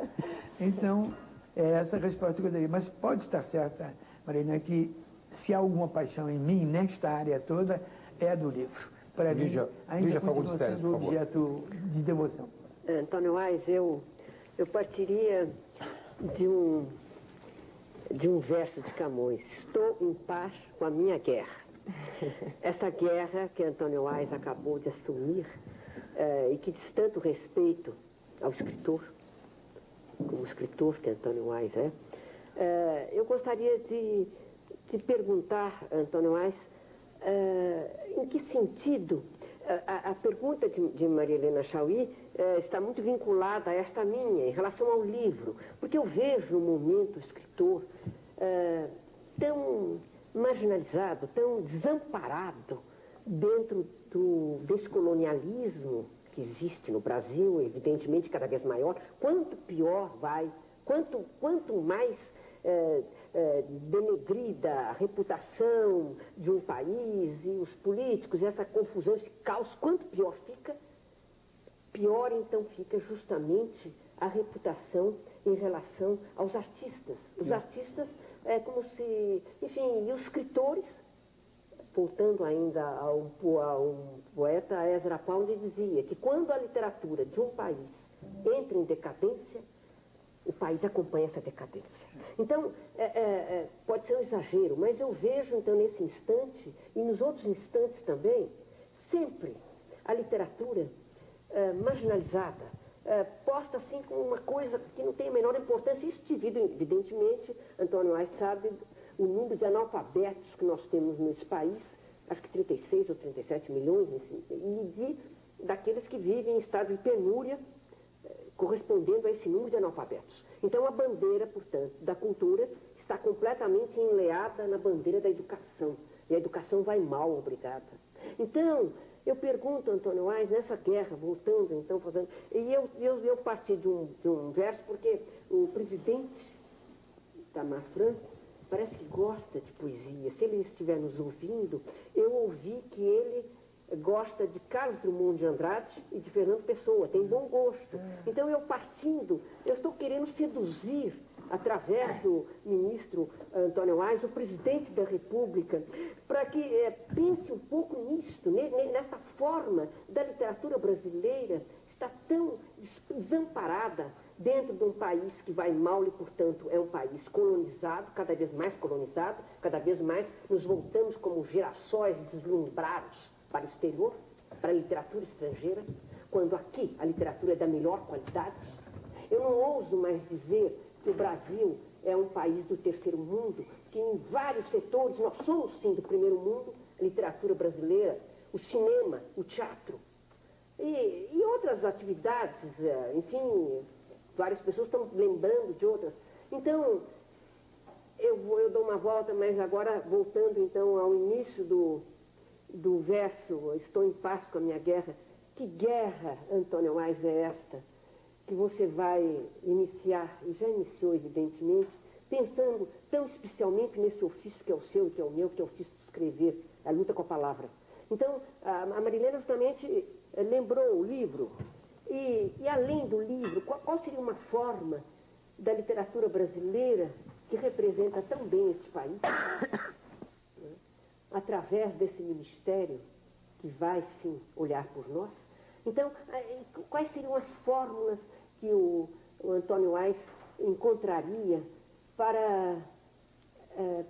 Então, é essa a resposta que eu daria. Mas pode estar certa, Marina, que se há alguma paixão em mim, nesta área toda, é a do livro. Para mim, ainda continua sendo objeto de devoção. Antônio Ais, eu partiria de um verso de Camões. Estou em paz com a minha guerra. Esta guerra que Antônio Ais acabou de assumir e que diz tanto respeito ao escritor, como escritor que Antônio Ais é, eu gostaria de te perguntar, Antônio Ais, em que sentido a pergunta de Maria Helena Chauí está muito vinculada a esta minha, em relação ao livro, porque eu vejo o momento escritor tão marginalizado, tão desamparado dentro desse colonialismo que existe no Brasil, evidentemente cada vez maior. Quanto pior vai, quanto mais denegrida a reputação de um país e os políticos, essa confusão, esse caos, quanto pior fica, pior então fica justamente a reputação em relação aos artistas. Os artistas é como se, enfim, e os escritores, voltando ainda a um poeta, Ezra Pound, dizia que quando a literatura de um país entra em decadência, o país acompanha essa decadência. Então, pode ser um exagero, mas eu vejo, então, nesse instante, e nos outros instantes também, sempre a literatura marginalizada, posta assim como uma coisa que não tem a menor importância. Isso devido, evidentemente, Antônio Ais sabe, o número de analfabetos que nós temos nesse país, acho que 36 ou 37 milhões, e daqueles que vivem em estado de penúria, correspondendo a esse número de analfabetos. Então a bandeira, portanto, da cultura está completamente enleada na bandeira da educação. E a educação vai mal, obrigada. Então, eu pergunto, Antônio Ais, nessa guerra, voltando, então, fazendo... E eu parti de um verso, porque o presidente Itamar Franco parece que gosta de poesia. Se ele estiver nos ouvindo, eu ouvi que ele gosta de Carlos Drummond de Andrade e de Fernando Pessoa, tem bom gosto. Então eu estou querendo seduzir, através do ministro Antônio Ais, o presidente da República, para que pense um pouco nisto, nessa forma da literatura brasileira está tão desamparada dentro de um país que vai mal e, portanto, é um país colonizado, cada vez mais colonizado, cada vez mais nos voltamos como girassóis deslumbrados para o exterior, para a literatura estrangeira, quando aqui a literatura é da melhor qualidade. Eu não ouso mais dizer que o Brasil é um país do terceiro mundo, que em vários setores nós somos sim do primeiro mundo, a literatura brasileira, o cinema, o teatro e outras atividades, enfim, várias pessoas estão lembrando de outras. Então, eu dou uma volta, mas agora voltando então ao início do verso, estou em paz com a minha guerra. Que guerra, Antônio Ais, é esta que você vai iniciar, e já iniciou evidentemente, pensando tão especialmente nesse ofício que é o seu e que é o meu, que é o ofício de escrever, a luta com a palavra. Então, a Marilena justamente lembrou o livro, e além do livro, qual seria uma forma da literatura brasileira que representa tão bem esse país, através desse ministério que vai, sim, olhar por nós? Então, quais seriam as fórmulas que o Antônio Ais encontraria para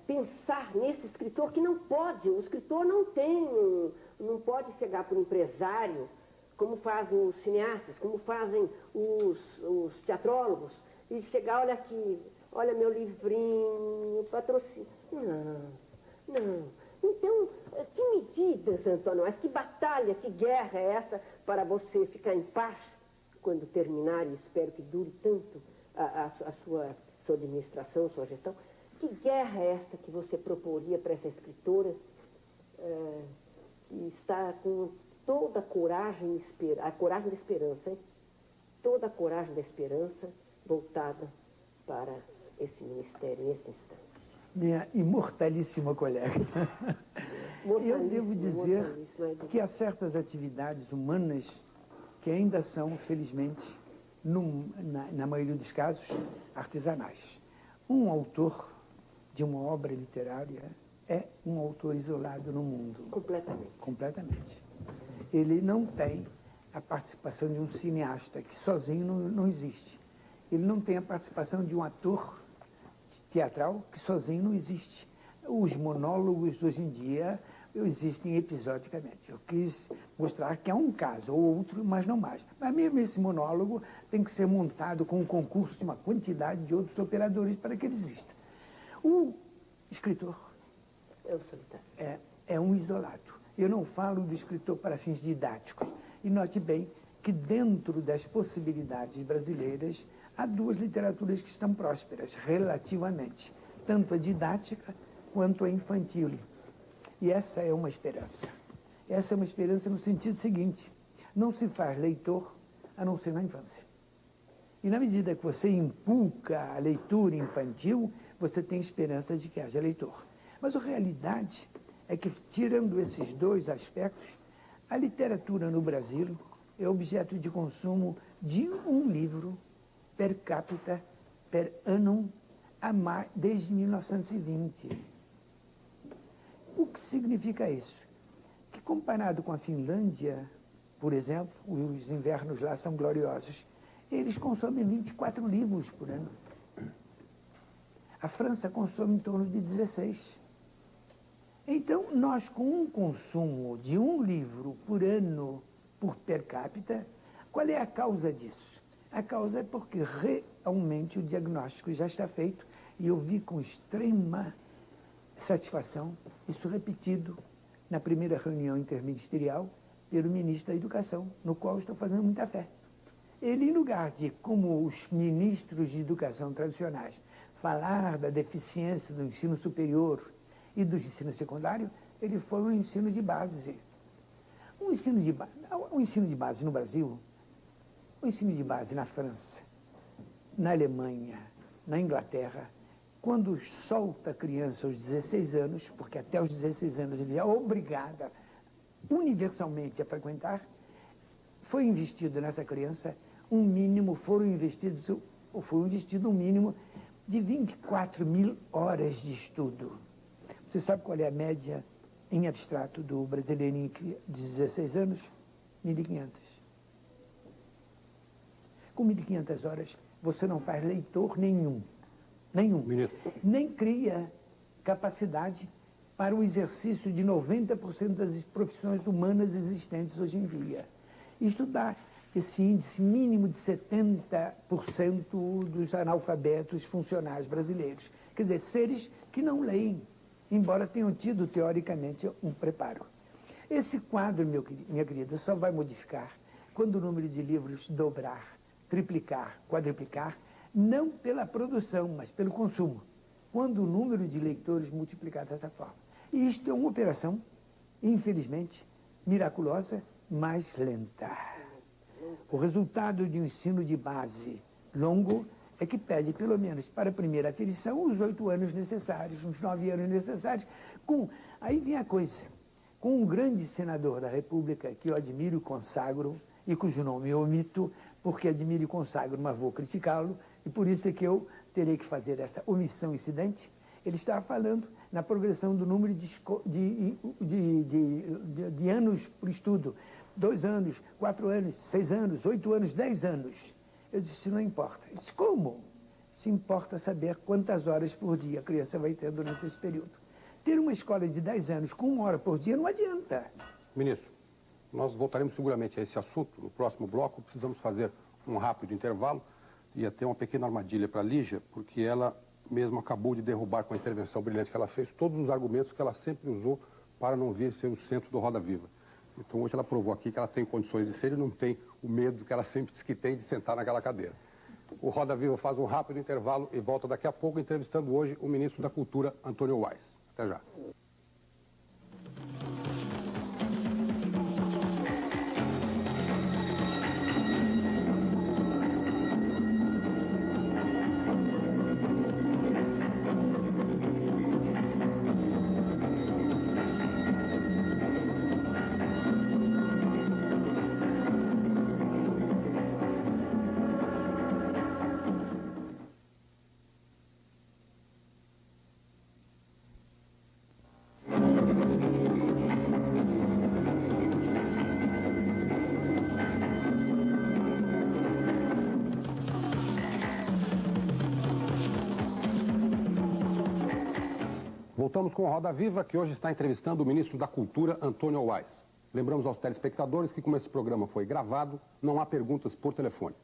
pensar nesse escritor que não pode, o escritor não pode chegar para o empresário, como fazem os cineastas, como fazem os teatrólogos, e chegar, olha aqui, olha meu livrinho, patrocínio. Não. Então, que medidas, Antônio Ais, que batalha, que guerra é essa para você ficar em paz quando terminar, e espero que dure tanto a sua administração, sua gestão? Que guerra é esta que você proporia para essa escritora que está com toda a coragem da esperança, hein? Toda a coragem da esperança voltada para esse ministério nesse instante? minha imortalíssima colega. Eu devo dizer que há certas atividades humanas que ainda são, felizmente, na maioria dos casos, artesanais. Um autor de uma obra literária é um autor isolado no mundo. Completamente. Completamente. Ele não tem a participação de um cineasta, que sozinho não existe. Ele não tem a participação de um ator teatral, que sozinho não existe. Os monólogos, hoje em dia, existem episodicamente. Eu quis mostrar que há um caso ou outro, mas não mais. Mas mesmo esse monólogo tem que ser montado com o concurso de uma quantidade de outros operadores para que ele exista. O escritor é um isolado. Eu não falo do escritor para fins didáticos. E note bem que dentro das possibilidades brasileiras há duas literaturas que estão prósperas, relativamente. Tanto a didática quanto a infantil. E essa é uma esperança. Essa é uma esperança no sentido seguinte: não se faz leitor a não ser na infância. E na medida que você inculca a leitura infantil, você tem esperança de que haja leitor. Mas a realidade é que, tirando esses dois aspectos, a literatura no Brasil é objeto de consumo de um livro per capita, per annum, desde 1920. O que significa isso? Que comparado com a Finlândia, por exemplo, os invernos lá são gloriosos, eles consomem 24 livros por ano. A França consome em torno de 16. Então, nós com um consumo de um livro por ano por per capita, qual é a causa disso? A causa é porque realmente o diagnóstico já está feito e eu vi com extrema satisfação isso repetido na primeira reunião interministerial pelo ministro da Educação, no qual estou fazendo muita fé. Ele, em lugar de, como os ministros de educação tradicionais, falar da deficiência do ensino superior e do ensino secundário, ele foi um ensino de base. O ensino de base no Brasil, o ensino de base na França, na Alemanha, na Inglaterra, quando solta a criança aos 16 anos, porque até os 16 anos ele é obrigada universalmente a frequentar, foi investido nessa criança foi investido um mínimo de 24.000 horas de estudo. Você sabe qual é a média em abstrato do brasileirinho de 16 anos? 1.500. Com 1.500 horas, você não faz leitor nenhum. Nem cria capacidade para o exercício de 90% das profissões humanas existentes hoje em dia. Isto dá esse índice mínimo de 70% dos analfabetos funcionais brasileiros. Quer dizer, seres que não leem, embora tenham tido, teoricamente, um preparo. Esse quadro, minha querida, só vai modificar quando o número de livros dobrar, triplicar, quadruplicar, não pela produção, mas pelo consumo, quando o número de leitores multiplicar dessa forma. E isto é uma operação, infelizmente, miraculosa, mas lenta. O resultado de um ensino de base longo é que pede, pelo menos para a primeira aferição, os 8 anos necessários, uns 9 anos necessários. Aí vem a coisa, com um grande senador da República, que eu admiro e consagro, e cujo nome eu omito, porque admiro e consagro, mas vou criticá-lo, e por isso é que eu terei que fazer essa omissão incidente. Ele estava falando na progressão do número de anos por estudo. 2 anos, 4 anos, 6 anos, 8 anos, 10 anos. Eu disse, não importa. Eu disse, como? Se importa saber quantas horas por dia a criança vai ter durante esse período. Ter uma escola de 10 anos com 1 hora por dia não adianta. Ministro, nós voltaremos seguramente a esse assunto no próximo bloco. Precisamos fazer um rápido intervalo. Ia ter uma pequena armadilha para a Lígia, porque ela mesma acabou de derrubar com a intervenção brilhante que ela fez todos os argumentos que ela sempre usou para não vir ser o centro do Roda Viva. Então hoje ela provou aqui que ela tem condições de ser e não tem o medo que ela sempre diz que tem de sentar naquela cadeira. O Roda Viva faz um rápido intervalo e volta daqui a pouco entrevistando hoje o ministro da Cultura, Antônio Wais. Até já. Voltamos com o Roda Viva, que hoje está entrevistando o ministro da Cultura, Antônio Walz. Lembramos aos telespectadores que, como esse programa foi gravado, não há perguntas por telefone.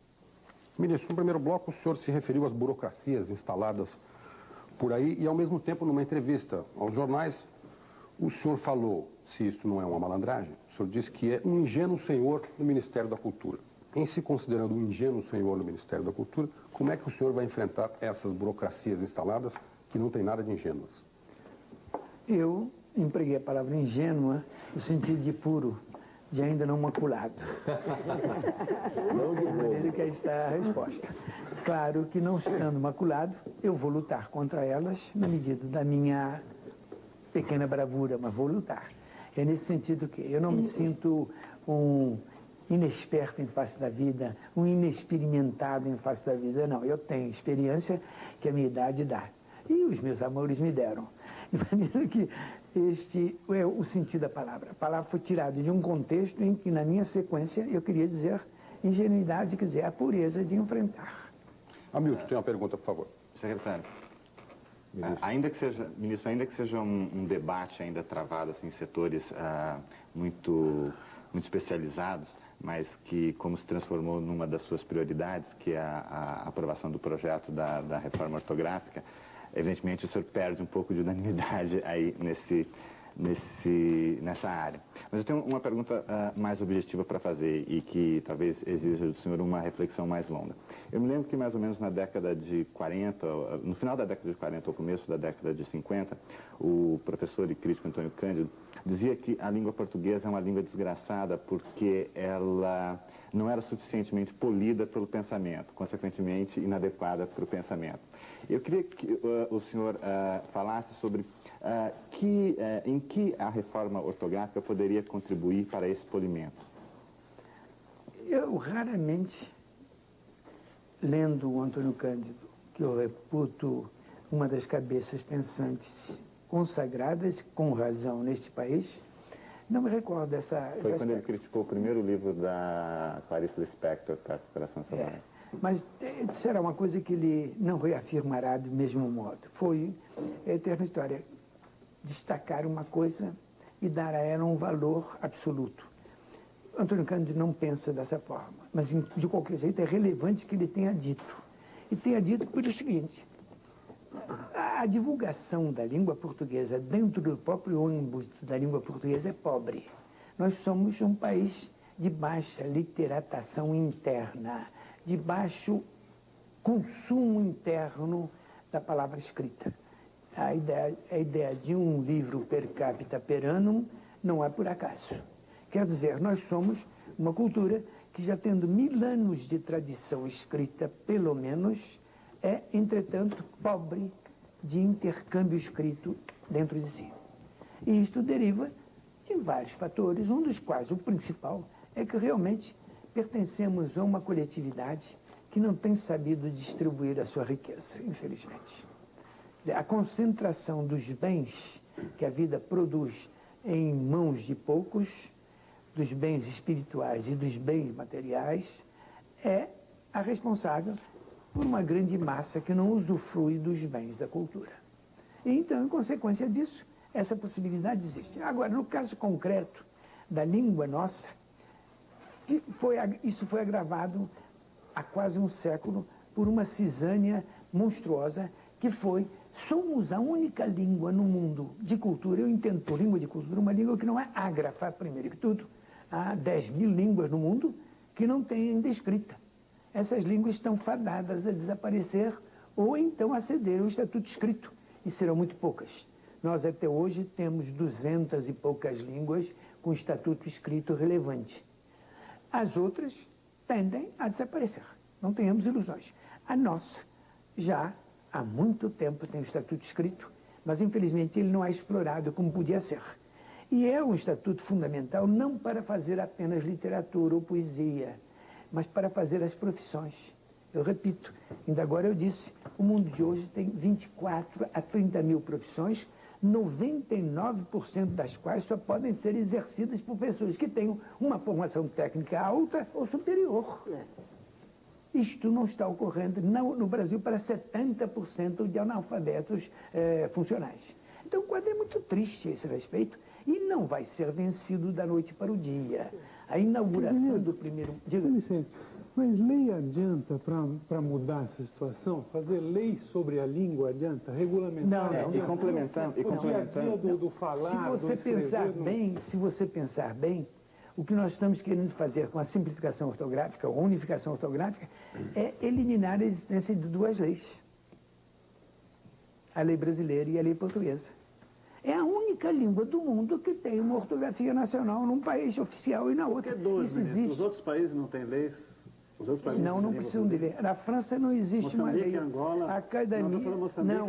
Ministro, no primeiro bloco, o senhor se referiu às burocracias instaladas por aí e, ao mesmo tempo, numa entrevista aos jornais, o senhor falou, se isso não é uma malandragem, o senhor disse que é um ingênuo senhor no Ministério da Cultura. Em se considerando um ingênuo senhor no Ministério da Cultura, como é que o senhor vai enfrentar essas burocracias instaladas que não tem nada de ingênuas? Eu empreguei a palavra ingênua no sentido de puro, de ainda não maculado. De maneira que aí está a resposta. Claro que não estando maculado, eu vou lutar contra elas na medida da minha pequena bravura, mas vou lutar. É nesse sentido que eu não me sinto um inexperto em face da vida, um inexperimentado em face da vida, não. Eu tenho experiência que a minha idade dá. E os meus amores me deram. De maneira que este é o sentido da palavra. A palavra foi tirada de um contexto em que, na minha sequência, eu queria dizer ingenuidade, quer dizer, a pureza de enfrentar. Hamilton, tem uma pergunta, por favor. Secretário, ainda que seja um debate ainda travado assim, em setores muito especializados, mas que, como se transformou numa das suas prioridades, que é a aprovação do projeto da reforma ortográfica, evidentemente o senhor perde um pouco de unanimidade aí nessa área. Mas eu tenho uma pergunta mais objetiva para fazer e que talvez exija do senhor uma reflexão mais longa. Eu me lembro que mais ou menos na década de 40, no final da década de 40 ou começo da década de 50, o professor e crítico Antônio Cândido dizia que a língua portuguesa é uma língua desgraçada porque ela não era suficientemente polida pelo pensamento, consequentemente inadequada para o pensamento. Eu queria que o senhor falasse sobre em que a reforma ortográfica poderia contribuir para esse polimento. Eu raramente, lendo o Antônio Cândido, que eu reputo uma das cabeças pensantes consagradas, com razão, neste país, não me recordo dessa... Foi quando ele criticou o primeiro livro da Clarice Lispector, Coração Selvagem. Mas será uma coisa que ele não reafirmará do mesmo modo. Foi a eterna história, destacar uma coisa e dar a ela um valor absoluto. Antônio Cândido não pensa dessa forma, mas de qualquer jeito é relevante que ele tenha dito. E tenha dito pelo seguinte: a divulgação da língua portuguesa dentro do próprio ônibus da língua portuguesa é pobre. Nós somos um país de baixa literatação interna, de baixo consumo interno da palavra escrita. A ideia de um livro per capita per annum não é por acaso. Quer dizer, nós somos uma cultura que, já tendo 1000 anos de tradição escrita, pelo menos, é, entretanto, pobre de intercâmbio escrito dentro de si. E isto deriva de vários fatores, um dos quais, o principal, é que realmente pertencemos a uma coletividade que não tem sabido distribuir a sua riqueza, infelizmente. A concentração dos bens que a vida produz em mãos de poucos, dos bens espirituais e dos bens materiais, é a responsável por uma grande massa que não usufrui dos bens da cultura. E então, em consequência disso, essa possibilidade existe. Agora, no caso concreto da língua nossa, isso foi agravado há quase um século por uma cisânia monstruosa que foi: somos a única língua no mundo de cultura, eu entendo por língua de cultura uma língua que não é ágrafa, primeiro que tudo. Há 10.000 línguas no mundo que não têm ainda escrita. Essas línguas estão fadadas a desaparecer ou então a ceder ao estatuto escrito, e serão muito poucas. Nós até hoje temos 200 e poucas línguas com estatuto escrito relevante. As outras tendem a desaparecer, não tenhamos ilusões. A nossa já há muito tempo tem o estatuto escrito, mas infelizmente ele não é explorado como podia ser. E é um estatuto fundamental não para fazer apenas literatura ou poesia, mas para fazer as profissões. Eu repito, ainda agora eu disse, o mundo de hoje tem 24 a 30 mil profissões, 99% das quais só podem ser exercidas por pessoas que tenham uma formação técnica alta ou superior. Isto não está ocorrendo no Brasil para 70% de analfabetos funcionais. Então, o quadro é muito triste a esse respeito e não vai ser vencido da noite para o dia. A inauguração do primeiro... Diga. Mas lei adianta para mudar essa situação? Fazer lei sobre a língua adianta? Regulamentar? Não. E complementando... O dia a dia do falar, se você pensar bem, o que nós estamos querendo fazer com a simplificação ortográfica, ou unificação ortográfica, é eliminar a existência de duas leis. A lei brasileira e a lei portuguesa. É a única língua do mundo que tem uma ortografia nacional num país oficial e na outra. Isso existe. Os outros países não têm leis? Os outros países não precisam de lei. Na França não existe uma lei. Angola, a academia,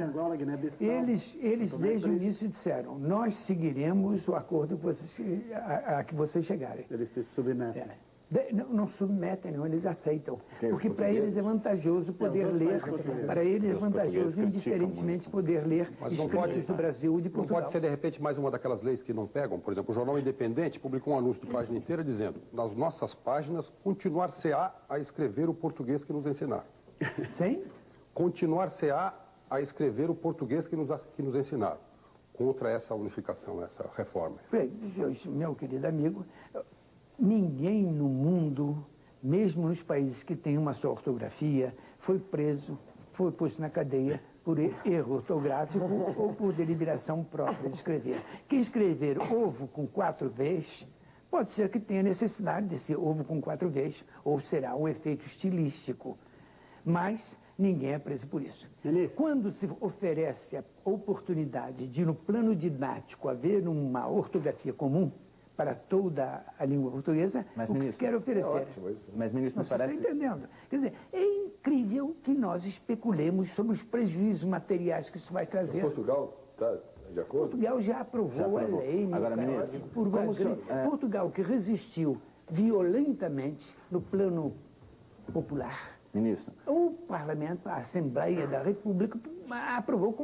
Angola, Guiné-Bissau. Eles desde o início disseram, nós seguiremos o acordo a que vocês chegarem. Eles se submetem. Não submetem, não, eles aceitam. Porque para eles é vantajoso poder ler, para eles é vantajoso, indiferentemente, poder ler escritos do Brasil e de Portugal. Não pode ser, de repente, mais uma daquelas leis que não pegam? Por exemplo, o Jornal Independente publicou um anúncio de página inteira dizendo, nas nossas páginas, continuar-se-á a escrever o português que nos ensinaram. Sim? Continuar-se-á a escrever o português que nos ensinaram. Contra essa unificação, essa reforma. Meu querido amigo, ninguém no mundo, mesmo nos países que têm uma só ortografia, foi preso, foi posto na cadeia por erro ortográfico ou por deliberação própria de escrever. Quem escrever ovo com 4 Vs, pode ser que tenha necessidade desse ovo com 4 Vs, ou será um efeito estilístico. Mas ninguém é preso por isso. Quando se oferece a oportunidade de, no plano didático, haver uma ortografia comum, para toda a língua portuguesa, o que se quer oferecer. Mas, ministro, você está entendendo? Quer dizer, é incrível que nós especulemos sobre os prejuízos materiais que isso vai trazer. Portugal está de acordo? Portugal já aprovou a lei. Agora, ministro, Portugal, que resistiu violentamente no plano popular. Ministro. O Parlamento, a Assembleia da República, aprovou com